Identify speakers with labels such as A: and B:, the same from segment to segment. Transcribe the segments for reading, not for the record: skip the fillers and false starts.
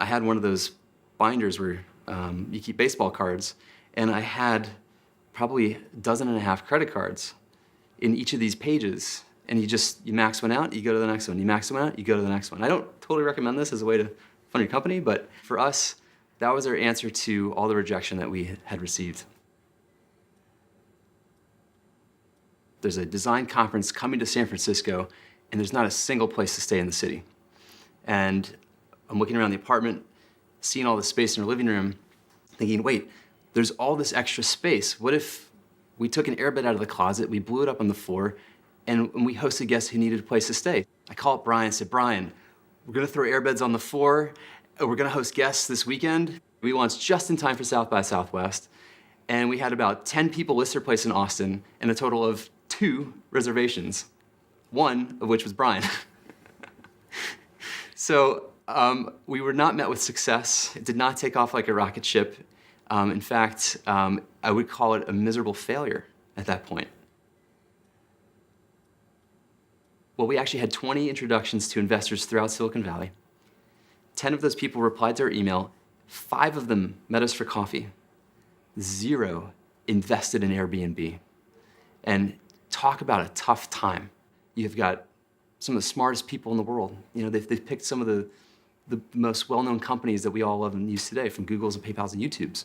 A: I had one of those binders where you keep baseball cards, and I had probably a dozen and a half credit cards in each of these pages. And you max one out, you go to the next one. You max one out, you go to the next one. I don't totally recommend this as a way to fund your company, but for us, that was our answer to all the rejection that we had received. There's a design conference coming to San Francisco, and there's not a single place to stay in the city. And I'm looking around the apartment, seeing all the space in our living room, thinking, wait, there's all this extra space. What if we took an airbed out of the closet, we blew it up on the floor, and we hosted guests who needed a place to stay? I called Brian and said, Brian, we're gonna throw airbeds on the floor, and we're gonna host guests this weekend. We launched just in time for South by Southwest, and we had about 10 people list their place in Austin, and a total of 2 reservations, one of which was Brian. So we were not met with success. It did not take off like a rocket ship. In fact, I would call it a miserable failure at that point. Well, we actually had 20 introductions to investors throughout Silicon Valley. 10 of those people replied to our email. 5 of them met us for coffee. 0 invested in Airbnb. And talk about a tough time. You've got some of the smartest people in the world. You know, they've picked some of the most well-known companies that we all love and use today, from Googles and PayPals and YouTubes.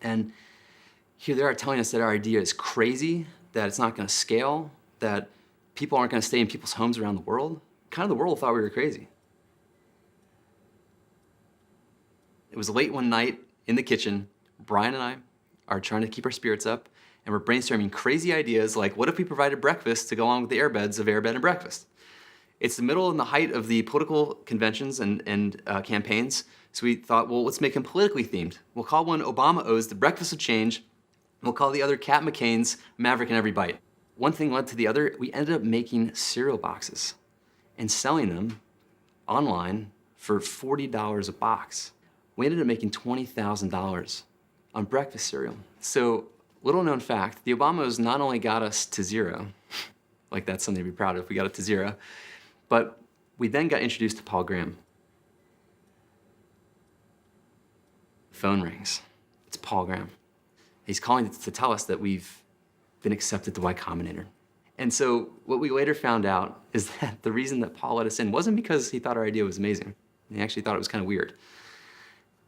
A: And here they are telling us that our idea is crazy, that it's not gonna scale, that people aren't gonna stay in people's homes around the world. Kind of the world thought we were crazy. It was late one night in the kitchen. Brian and I are trying to keep our spirits up, and we're brainstorming crazy ideas like, what if we provided breakfast to go along with the airbeds of Airbed and Breakfast? It's the middle and the height of the political conventions and campaigns, so we thought, well, let's make them politically themed. We'll call one Obama O's The Breakfast of Change, and we'll call the other Cat McCain's Maverick in Every Bite. One thing led to the other. We ended up making cereal boxes and selling them online for $40 a box. We ended up making $20,000 on breakfast cereal. So, little known fact, the Obamas not only got us to 0, like that's something to be proud of, we got it to 0, but we then got introduced to Paul Graham. Phone rings. It's Paul Graham. He's calling to tell us that we've been accepted to Y Combinator. And so what we later found out is that the reason that Paul let us in wasn't because he thought our idea was amazing. He actually thought it was kind of weird.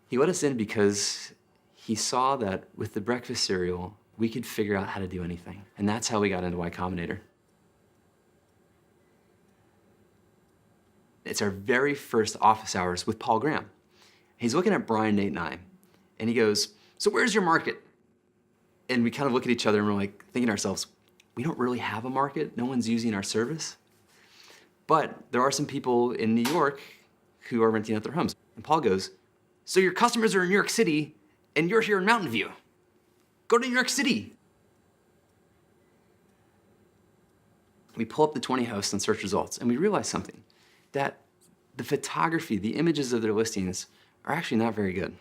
A: He let us in because he saw that with the breakfast cereal, we could figure out how to do anything. And that's how we got into Y Combinator. It's our very first office hours with Paul Graham. He's looking at Brian, Nate, and I, and he goes, so where's your market? And we kind of look at each other and we're like thinking to ourselves, we don't really have a market. No one's using our service. But there are some people in New York who are renting out their homes. And Paul goes, so your customers are in New York City and you're here in Mountain View. Go to New York City. We pull up the 20 hosts and search results and we realize something, that the photography, the images of their listings are actually not very good.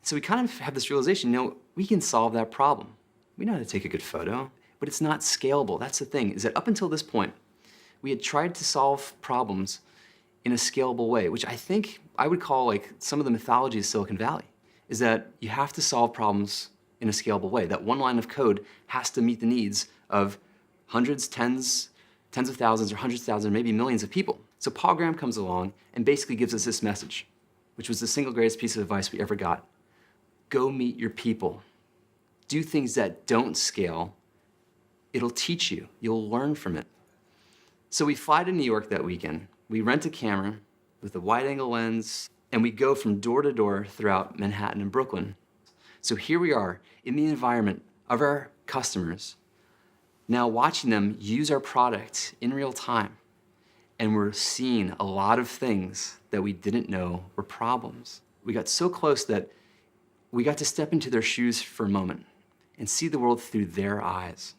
A: So we kind of have this realization, we can solve that problem. We know how to take a good photo, but it's not scalable. That's the thing, is that up until this point, we had tried to solve problems in a scalable way, which I think I would call like some of the mythology of Silicon Valley, is that you have to solve problems in a scalable way. That one line of code has to meet the needs of hundreds, tens of thousands, or hundreds of thousands, or maybe millions of people. So Paul Graham comes along and basically gives us this message, which was the single greatest piece of advice we ever got. Go meet your people. Do things that don't scale. It'll teach you. You'll learn from it. So we fly to New York that weekend. We rent a camera with a wide-angle lens, and we go from door to door throughout Manhattan and Brooklyn. So here we are in the environment of our customers, now watching them use our product in real time. And we're seeing a lot of things that we didn't know were problems. We got so close that we got to step into their shoes for a moment and see the world through their eyes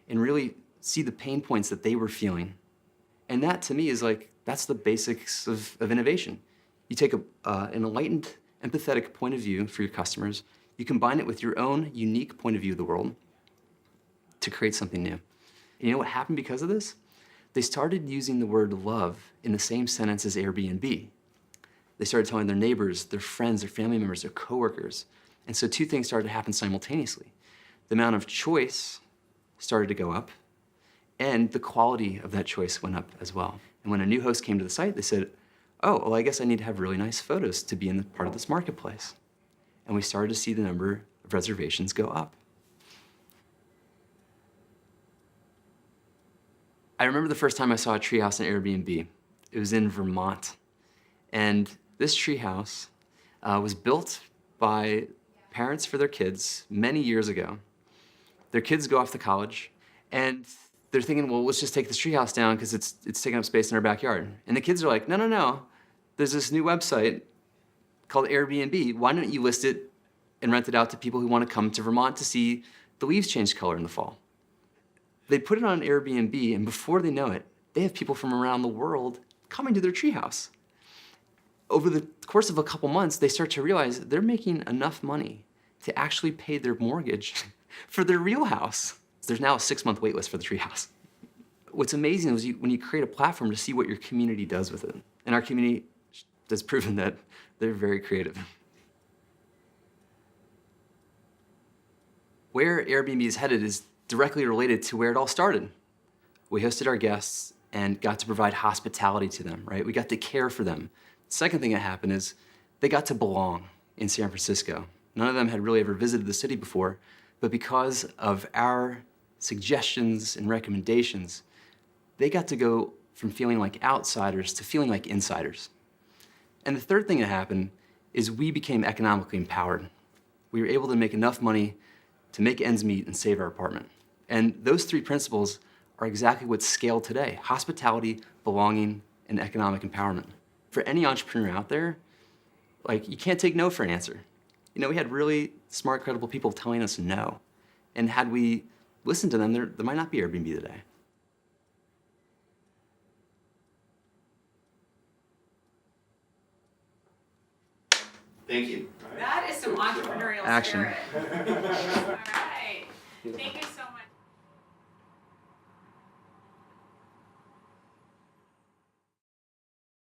A: and really see the pain points that they were feeling. And that, to me, is like, that's the basics of innovation. You take an enlightened, empathetic point of view for your customers, you combine it with your own unique point of view of the world to create something new. And you know what happened because of this? They started using the word love in the same sentence as Airbnb. They started telling their neighbors, their friends, their family members, their coworkers. And so two things started to happen simultaneously. The amount of choice started to go up, and the quality of that choice went up as well. And when a new host came to the site, they said, oh, well, I guess I need to have really nice photos to be in the part of this marketplace. And we started to see the number of reservations go up. I remember the first time I saw a treehouse on Airbnb. It was in Vermont. And this treehouse was built by parents for their kids many years ago. Their kids go off to college, and they're thinking, well, let's just take this treehouse down because it's taking up space in our backyard. And the kids are like, no, no, no. There's this new website called Airbnb. Why don't you list it and rent it out to people who want to come to Vermont to see the leaves change color in the fall? They put it on Airbnb, and before they know it, they have people from around the world coming to their treehouse. Over the course of a couple months, they start to realize they're making enough money to actually pay their mortgage for their real house. There's now a 6-month wait list for the treehouse. What's amazing is when you create a platform to see what your community does with it. And our community has proven that they're very creative. Where Airbnb is headed is directly related to where it all started. We hosted our guests and got to provide hospitality to them, right? We got to care for them. The second thing that happened is they got to belong in San Francisco. None of them had really ever visited the city before, but because of our suggestions and recommendations, they got to go from feeling like outsiders to feeling like insiders. And the third thing that happened is we became economically empowered. We were able to make enough money to make ends meet and save our apartment. And those three principles are exactly what's scaled today: hospitality, belonging, and economic empowerment. For any entrepreneur out there, like, you can't take no for an answer. You know, we had really smart, credible people telling us no. And had we listened to them, there might not be Airbnb today.
B: Thank you.
C: That is some entrepreneurial
A: Action.
C: spirit. All right. Thank you so